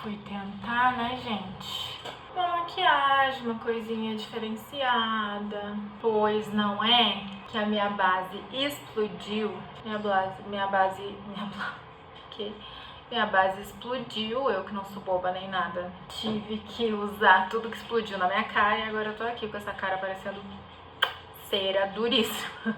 fui tentar, né, gente? Uma maquiagem, uma coisinha diferenciada. Pois não é que a minha base explodiu. Minha base explodiu, eu que não sou boba nem nada. Tive que usar tudo que explodiu na minha cara e agora eu tô aqui com essa cara parecendo cera duríssima.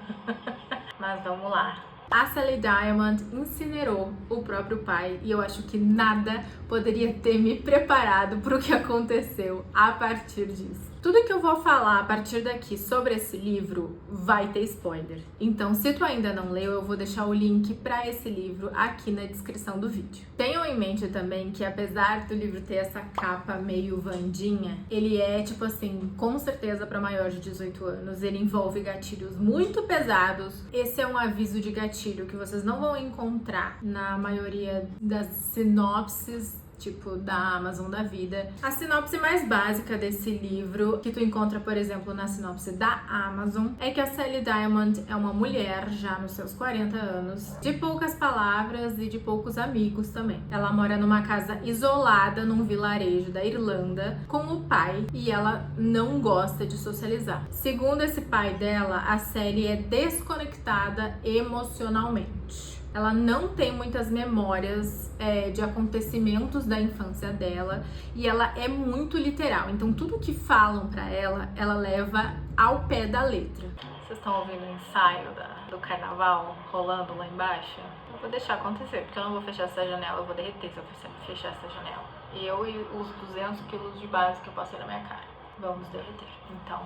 Mas vamos lá. A Sally Diamond incinerou o próprio pai e eu acho que nada poderia ter me preparado para o que aconteceu a partir disso. Tudo que eu vou falar a partir daqui sobre esse livro vai ter spoiler. Então, se tu ainda não leu, eu vou deixar o link para esse livro aqui na descrição do vídeo. Tenham em mente também que apesar do livro ter essa capa meio Wandinha, ele é tipo assim, com certeza para maior de 18 anos. Ele envolve gatilhos muito pesados. Esse é um aviso de gatilho que vocês não vão encontrar na maioria das sinopses tipo da Amazon da vida. A sinopse mais básica desse livro, que tu encontra, por exemplo, na sinopse da Amazon, é que a Sally Diamond é uma mulher já nos seus 40 anos, de poucas palavras e de poucos amigos também. Ela mora numa casa isolada num vilarejo da Irlanda com o pai e ela não gosta de socializar. Segundo esse pai dela, a Sally é desconectada emocionalmente. Ela não tem muitas memórias de acontecimentos da infância dela e ela é muito literal. Então tudo que falam pra ela, ela leva ao pé da letra. Vocês estão ouvindo o ensaio do carnaval rolando lá embaixo? Eu vou deixar acontecer, porque eu não vou fechar essa janela, eu vou derreter se eu fechar essa janela. Eu e os 200 quilos de base que eu passei na minha cara. Vamos derreter. Então...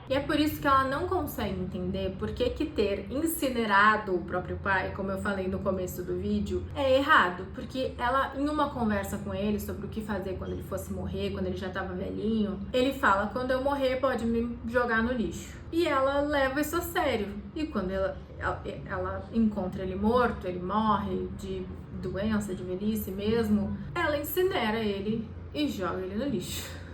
E é por isso que ela não consegue entender por que ter incinerado o próprio pai, como eu falei no começo do vídeo, é errado. Porque ela, em uma conversa com ele sobre o que fazer quando ele fosse morrer, quando ele já tava velhinho, ele fala, quando eu morrer pode me jogar no lixo. E ela leva isso a sério. E quando ela encontra ele morto, ele morre de doença, de velhice mesmo, ela incinera ele e joga ele no lixo.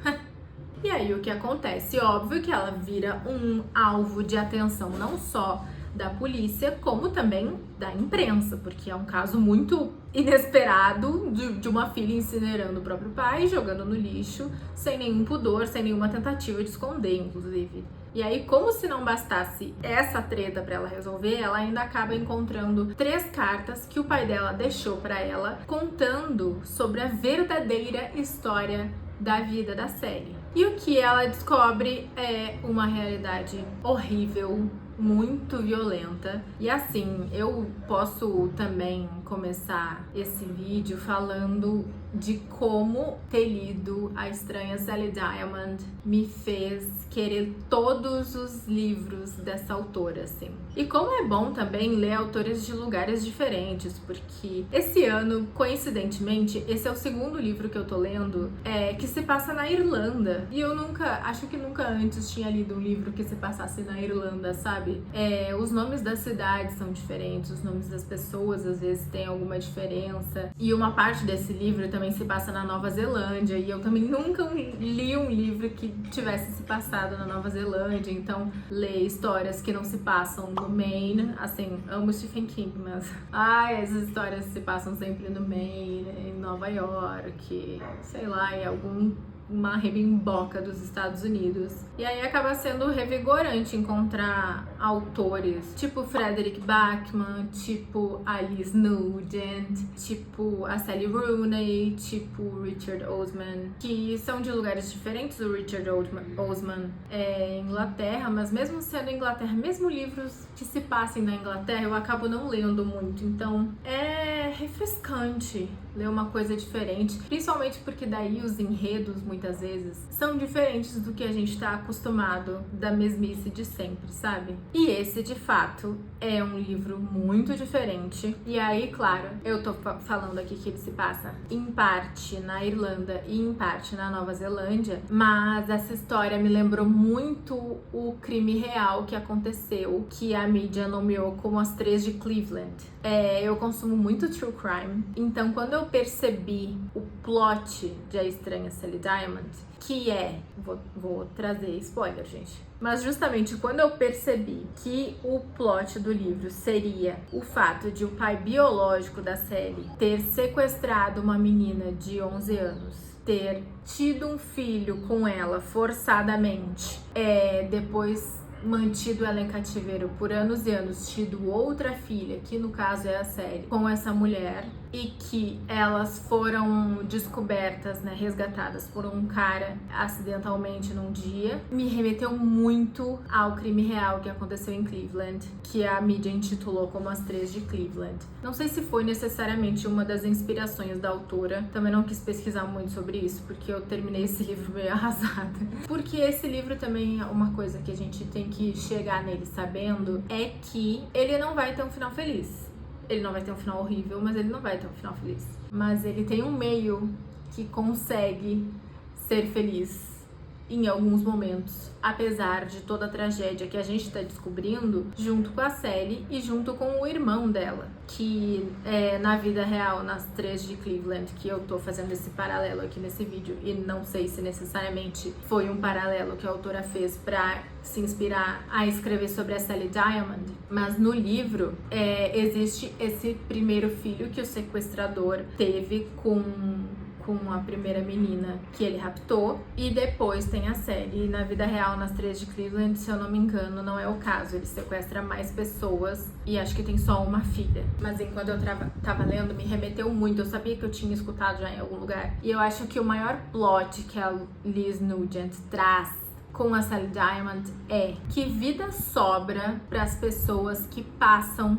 E aí o que acontece? Óbvio que ela vira um alvo de atenção não só da polícia, como também da imprensa, porque é um caso muito inesperado de uma filha incinerando o próprio pai, jogando no lixo, sem nenhum pudor, sem nenhuma tentativa de esconder, inclusive. E aí, como se não bastasse essa treta pra ela resolver, ela ainda acaba encontrando 3 cartas que o pai dela deixou pra ela, contando sobre a verdadeira história da vida da Sally. E o que ela descobre é uma realidade horrível, muito violenta. E assim, eu posso também começar esse vídeo falando de como ter lido A Estranha Sally Diamond me fez querer todos os livros dessa autora, assim. E como é bom também ler autores de lugares diferentes, porque esse ano, coincidentemente, esse é o segundo livro que eu tô lendo, que se passa na Irlanda. E eu acho que nunca antes tinha lido um livro que se passasse na Irlanda, sabe? Os nomes das cidades são diferentes, os nomes das pessoas às vezes têm alguma diferença. E uma parte desse livro também se passa na Nova Zelândia, e eu também nunca li um livro que tivesse se passado na Nova Zelândia, então ler histórias que não se passam no Maine, assim, amo Stephen King, mas essas histórias se passam sempre no Maine, em Nova York, sei lá, em uma rebimboca dos Estados Unidos. E aí acaba sendo revigorante encontrar autores tipo Frederick Backman, tipo Alice Nugent, tipo a Sally Rooney, tipo Richard Osman, que são de lugares diferentes. O Richard Osman é Inglaterra, mas mesmo sendo Inglaterra, mesmo livros que se passem na Inglaterra, eu acabo não lendo muito, então é refrescante ler uma coisa diferente, principalmente porque daí os enredos muitas vezes são diferentes do que a gente tá acostumado da mesmice de sempre, sabe? E esse de fato é um livro muito diferente. E aí, claro, eu tô falando aqui que ele se passa em parte na Irlanda e em parte na Nova Zelândia, mas essa história me lembrou muito o crime real que aconteceu, que a mídia nomeou como as 3 de Cleveland. Eu consumo muito true true crime. Então, quando eu percebi o plot de A Estranha Sally Diamond, que é... Vou trazer spoiler, gente. Mas justamente quando eu percebi que o plot do livro seria o fato de o pai biológico da Sally ter sequestrado uma menina de 11 anos, ter tido um filho com ela forçadamente, depois mantido ela em cativeiro por anos e anos, tido outra filha, que no caso é a Sally, com essa mulher, e que elas foram descobertas, né, resgatadas por um cara acidentalmente num dia, me remeteu muito ao crime real que aconteceu em Cleveland, que a mídia intitulou como As Três de Cleveland. Não sei se foi necessariamente uma das inspirações da autora, também não quis pesquisar muito sobre isso, porque eu terminei esse livro meio arrasada. Porque esse livro também é uma coisa que a gente tem que chegar nele sabendo, é que ele não vai ter um final feliz. Ele não vai ter um final horrível, mas ele não vai ter um final feliz. Mas ele tem um meio que consegue ser feliz em alguns momentos, apesar de toda a tragédia que a gente tá descobrindo junto com a Sally e junto com o irmão dela, que na vida real, nas Três de Cleveland, que eu tô fazendo esse paralelo aqui nesse vídeo, e não sei se necessariamente foi um paralelo que a autora fez pra se inspirar a escrever sobre a Sally Diamond, mas no livro existe esse primeiro filho que o sequestrador teve com a primeira menina que ele raptou, e depois tem a Sally. Na vida real, nas Três de Cleveland, se eu não me engano, não é o caso. Ele sequestra mais pessoas e acho que tem só uma filha. Mas enquanto eu tava lendo, me remeteu muito. Eu sabia que eu tinha escutado já em algum lugar. E eu acho que o maior plot que a Liz Nugent traz com a Sally Diamond é que vida sobra para as pessoas que passam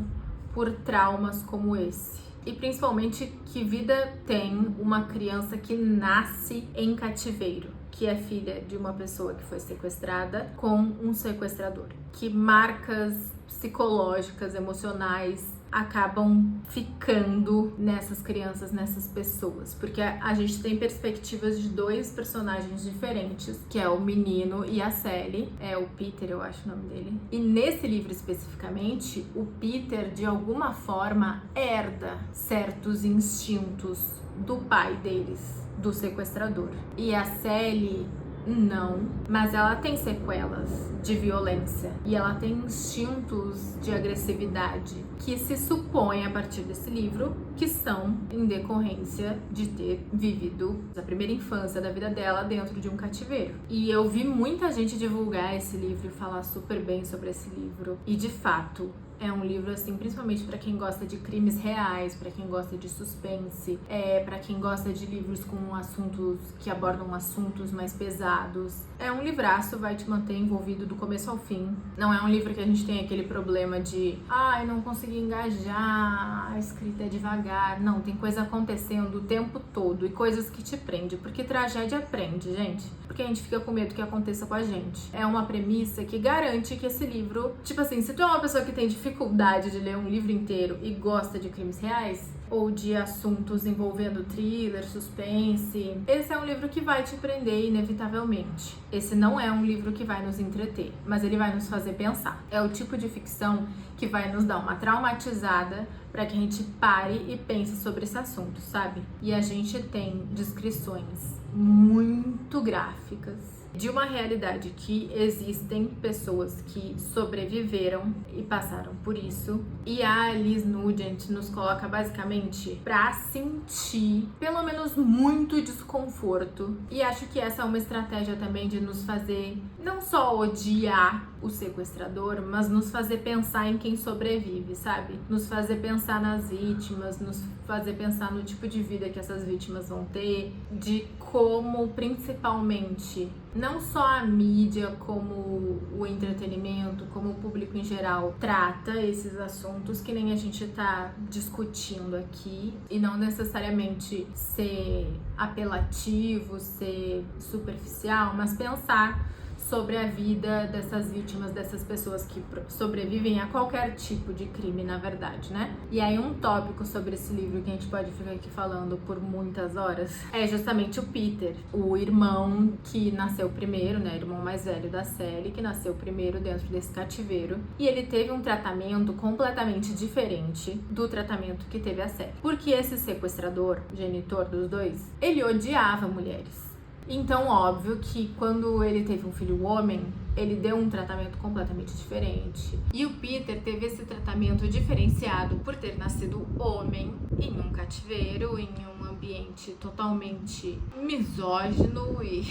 por traumas como esse. E principalmente, que vida tem uma criança que nasce em cativeiro, que é filha de uma pessoa que foi sequestrada com um sequestrador. Que marcas psicológicas, emocionais acabam ficando nessas crianças, nessas pessoas, porque a gente tem perspectivas de dois personagens diferentes, que é o menino e a Sally, é o Peter, eu acho o nome dele, e nesse livro especificamente, o Peter de alguma forma herda certos instintos do pai deles, do sequestrador, e a Sally não, mas ela tem sequelas de violência e ela tem instintos de agressividade que se supõe a partir desse livro que são em decorrência de ter vivido a primeira infância da vida dela dentro de um cativeiro. E eu vi muita gente divulgar esse livro e falar super bem sobre esse livro, e de fato é um livro, assim, principalmente para quem gosta de crimes reais, para quem gosta de suspense, para quem gosta de livros com assuntos que abordam assuntos mais pesados. É um livraço, vai te manter envolvido do começo ao fim. Não é um livro que a gente tem aquele problema de não consegui engajar, a escrita é devagar. Não, tem coisa acontecendo o tempo todo e coisas que te prendem, porque tragédia prende, gente. Porque a gente fica com medo que aconteça com a gente. É uma premissa que garante que esse livro, tipo assim, se tu é uma pessoa que tem dificuldade de ler um livro inteiro e gosta de crimes reais ou de assuntos envolvendo thriller, suspense, esse é um livro que vai te prender inevitavelmente. Esse não é um livro que vai nos entreter, mas ele vai nos fazer pensar. É o tipo de ficção que vai nos dar uma traumatizada para que a gente pare e pense sobre esse assunto, sabe? E a gente tem descrições muito gráficas de uma realidade que existem pessoas que sobreviveram e passaram por isso. E a Liz Nugent nos coloca basicamente pra sentir pelo menos muito desconforto. E acho que essa é uma estratégia também de nos fazer não só odiar o sequestrador, mas nos fazer pensar em quem sobrevive, sabe? Nos fazer pensar nas vítimas, nos fazer pensar no tipo de vida que essas vítimas vão ter, de como principalmente não só a mídia, como o entretenimento, como o público em geral trata esses assuntos, que nem a gente tá discutindo aqui, e não necessariamente ser apelativo, ser superficial, mas pensar sobre a vida dessas vítimas, dessas pessoas que sobrevivem a qualquer tipo de crime, na verdade, né? E aí um tópico sobre esse livro que a gente pode ficar aqui falando por muitas horas é justamente o Peter, o irmão que nasceu primeiro, né? O irmão mais velho da Sally, que nasceu primeiro dentro desse cativeiro. E ele teve um tratamento completamente diferente do tratamento que teve a Sally. Porque esse sequestrador, genitor dos dois, ele odiava mulheres. Então, óbvio que quando ele teve um filho homem, ele deu um tratamento completamente diferente. E o Peter teve esse tratamento diferenciado por ter nascido homem em um cativeiro, em um ambiente totalmente misógino e...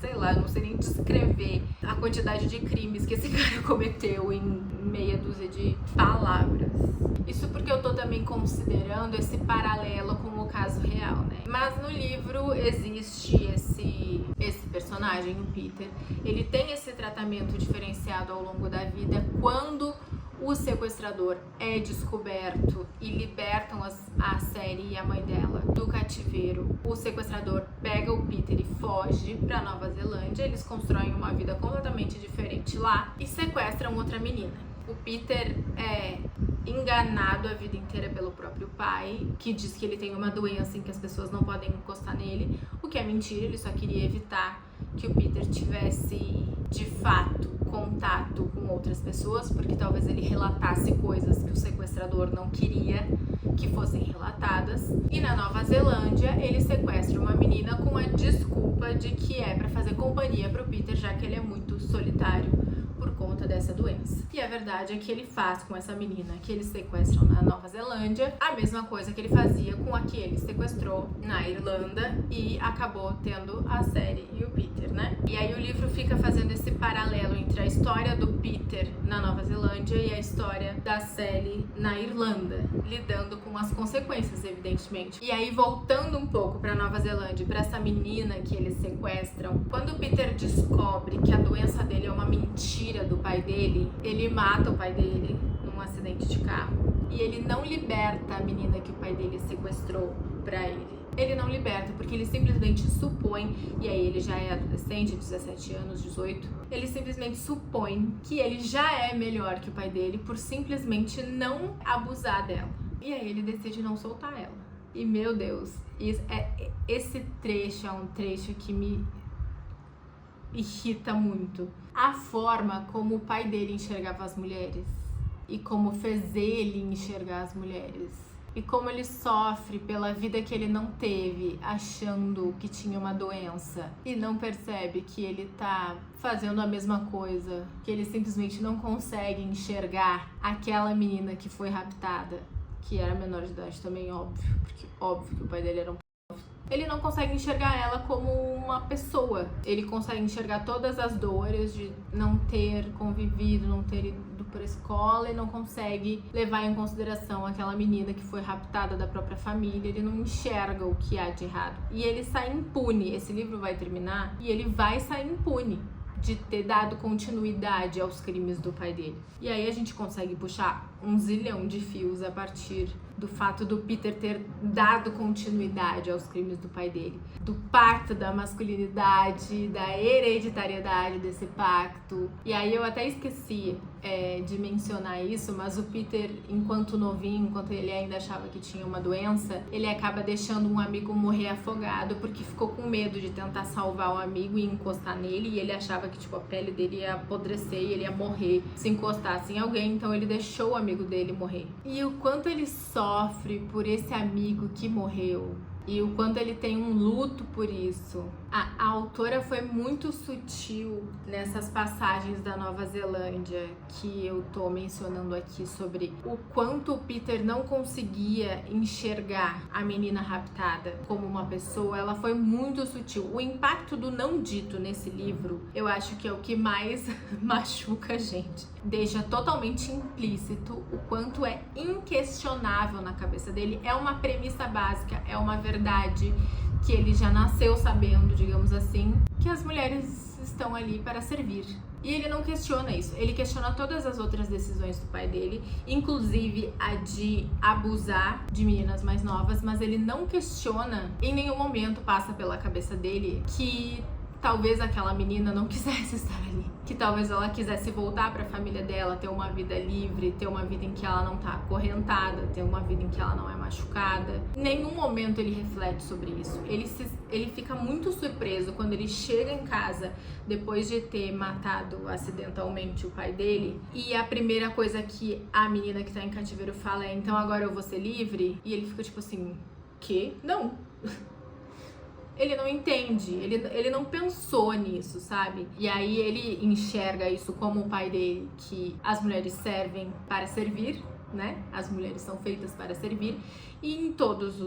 sei lá, não sei nem descrever a quantidade de crimes que esse cara cometeu em meia dúzia de palavras. Isso porque eu tô também considerando esse paralelo com o caso real, né? Mas no livro existe esse personagem, o Peter. Ele tem esse tratamento diferenciado ao longo da vida quando o sequestrador é descoberto e libertam a Sally e a mãe dela do cativeiro. O sequestrador pega o Peter e foge pra Nova Zelândia. Eles constroem uma vida completamente diferente lá e sequestram outra menina. O Peter é enganado a vida inteira pelo próprio pai, que diz que ele tem uma doença em que as pessoas não podem encostar nele, o que é mentira. Ele só queria evitar que o Peter tivesse, de fato, contato com outras pessoas, porque talvez ele relatasse coisas que o sequestrador não queria que fossem relatadas. E na Nova Zelândia, ele sequestra uma menina com a desculpa de que é para fazer companhia pro Peter, já que ele é muito solitário por conta dessa doença. E a verdade é que ele faz com essa menina que eles sequestram na Nova Zelândia a mesma coisa que ele fazia com a que ele sequestrou na Irlanda e acabou tendo a Sally e o Peter, né? E aí o livro fica fazendo esse paralelo entre a história do Peter na Nova Zelândia e a história da Sally na Irlanda, lidando com as consequências, evidentemente. E aí, voltando um pouco pra Nova Zelândia, pra essa menina que eles sequestram, quando o Peter descobre que a doença dele é uma mentira do pai dele, ele mata o pai dele num acidente de carro. E ele não liberta a menina que o pai dele sequestrou pra ele. Ele não liberta, porque ele simplesmente supõe, e aí ele já é adolescente, 17 anos, 18, ele simplesmente supõe que ele já é melhor que o pai dele por simplesmente não abusar dela. E aí ele decide não soltar ela. E meu Deus, esse trecho é um trecho que me irrita muito. A forma como o pai dele enxergava as mulheres e como fez ele enxergar as mulheres. E como ele sofre pela vida que ele não teve, achando que tinha uma doença e não percebe que ele tá fazendo a mesma coisa, que ele simplesmente não consegue enxergar aquela menina que foi raptada, que era menor de idade também, óbvio, porque óbvio que o pai dele era um... Ele não consegue enxergar ela como uma pessoa. Ele consegue enxergar todas as dores de não ter convivido, não ter ido para a escola, e não consegue levar em consideração aquela menina que foi raptada da própria família. Ele não enxerga o que há de errado. E ele sai impune. Esse livro vai terminar e ele vai sair impune de ter dado continuidade aos crimes do pai dele. E aí a gente consegue puxar um zilhão de fios a partir do fato do Peter ter dado continuidade aos crimes do pai dele, do pacto da masculinidade, da hereditariedade desse pacto. E aí eu até esqueci de mencionar isso, mas o Peter, enquanto novinho, enquanto ele ainda achava que tinha uma doença, ele acaba deixando um amigo morrer afogado porque ficou com medo de tentar salvar o amigo e encostar nele, e ele achava que tipo, a pele dele ia apodrecer e ele ia morrer se encostasse em alguém, então ele deixou o amigo dele morrer. E o quanto ele sofre por esse amigo que morreu, e o quanto ele tem um luto por isso. A autora foi muito sutil nessas passagens da Nova Zelândia que eu tô mencionando aqui, sobre o quanto o Peter não conseguia enxergar a menina raptada como uma pessoa. Ela foi muito sutil. O impacto do não dito nesse livro, eu acho que é o que mais machuca a gente. Deixa totalmente implícito o quanto é inquestionável na cabeça dele. É uma premissa básica, é uma verdade que ele já nasceu sabendo, digamos assim, que as mulheres estão ali para servir. E ele não questiona isso, ele questiona todas as outras decisões do pai dele, inclusive a de abusar de meninas mais novas, mas ele não questiona, em nenhum momento passa pela cabeça dele que talvez aquela menina não quisesse estar ali, que talvez ela quisesse voltar para a família dela, ter uma vida livre, ter uma vida em que ela não tá acorrentada, ter uma vida em que ela não é machucada. Em nenhum momento ele reflete sobre isso. Ele fica muito surpreso quando ele chega em casa depois de ter matado acidentalmente o pai dele, e a primeira coisa que a menina que tá em cativeiro fala é: então agora eu vou ser livre? E ele fica tipo assim, que? Não. Ele não entende, ele não pensou nisso, sabe? E aí ele enxerga isso como o pai dele, que as mulheres servem para servir, né? As mulheres são feitas para servir, e em todos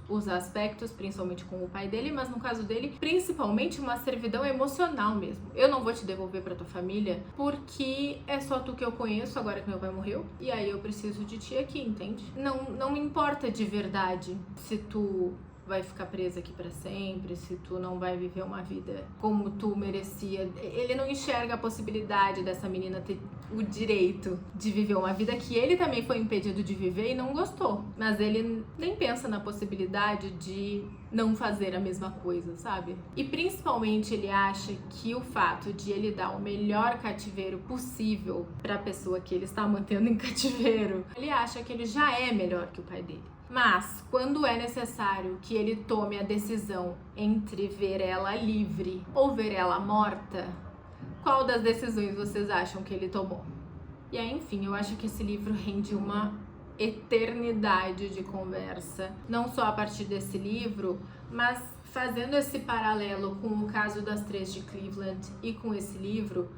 os aspectos, principalmente com o pai dele, mas no caso dele, principalmente uma servidão emocional mesmo. Eu não vou te devolver pra tua família porque é só tu que eu conheço agora que meu pai morreu, e aí eu preciso de ti aqui, entende? Não me importa de verdade se tu vai ficar presa aqui pra sempre, se tu não vai viver uma vida como tu merecia. Ele não enxerga a possibilidade dessa menina ter o direito de viver uma vida que ele também foi impedido de viver e não gostou. Mas ele nem pensa na possibilidade de não fazer a mesma coisa, sabe? E principalmente ele acha que o fato de ele dar o melhor cativeiro possível pra pessoa que ele está mantendo em cativeiro, ele acha que ele já é melhor que o pai dele. Mas, quando é necessário que ele tome a decisão entre ver ela livre ou ver ela morta, qual das decisões vocês acham que ele tomou? E aí, enfim, eu acho que esse livro rende uma eternidade de conversa, não só a partir desse livro, mas fazendo esse paralelo com o caso das Três de Cleveland e com esse livro,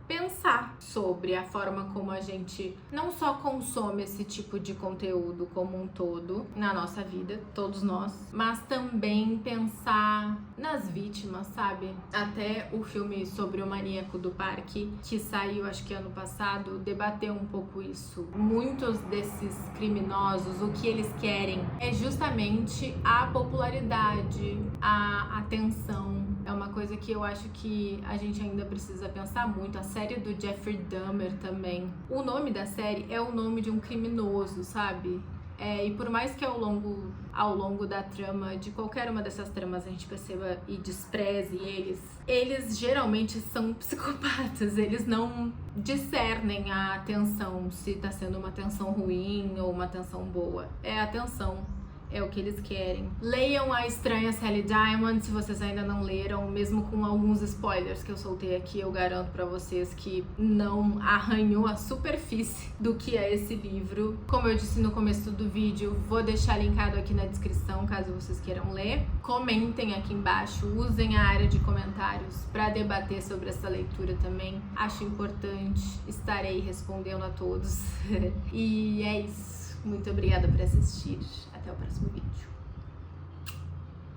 pensar sobre a forma como a gente não só consome esse tipo de conteúdo como um todo na nossa vida, todos nós, mas também pensar nas vítimas, sabe? Até o filme sobre o maníaco do parque, que saiu acho que ano passado, debateu um pouco isso. Muitos desses criminosos, o que eles querem é justamente a popularidade, a atenção. É uma coisa que eu acho que a gente ainda precisa pensar muito. A série do Jeffrey Dahmer também. O nome da série é o nome de um criminoso, sabe? E por mais que ao longo da trama, de qualquer uma dessas tramas, a gente perceba e despreze eles geralmente são psicopatas. Eles não discernem a atenção, se tá sendo uma atenção ruim ou uma atenção boa. É atenção. É o que eles querem. Leiam A Estranha Sally Diamond, se vocês ainda não leram, mesmo com alguns spoilers que eu soltei aqui, eu garanto pra vocês que não arranhou a superfície do que é esse livro. Como eu disse no começo do vídeo, vou deixar linkado aqui na descrição, caso vocês queiram ler. Comentem aqui embaixo, usem a área de comentários pra debater sobre essa leitura também. Acho importante, estarei respondendo a todos. E é isso. Muito obrigada por assistir. Até o próximo vídeo.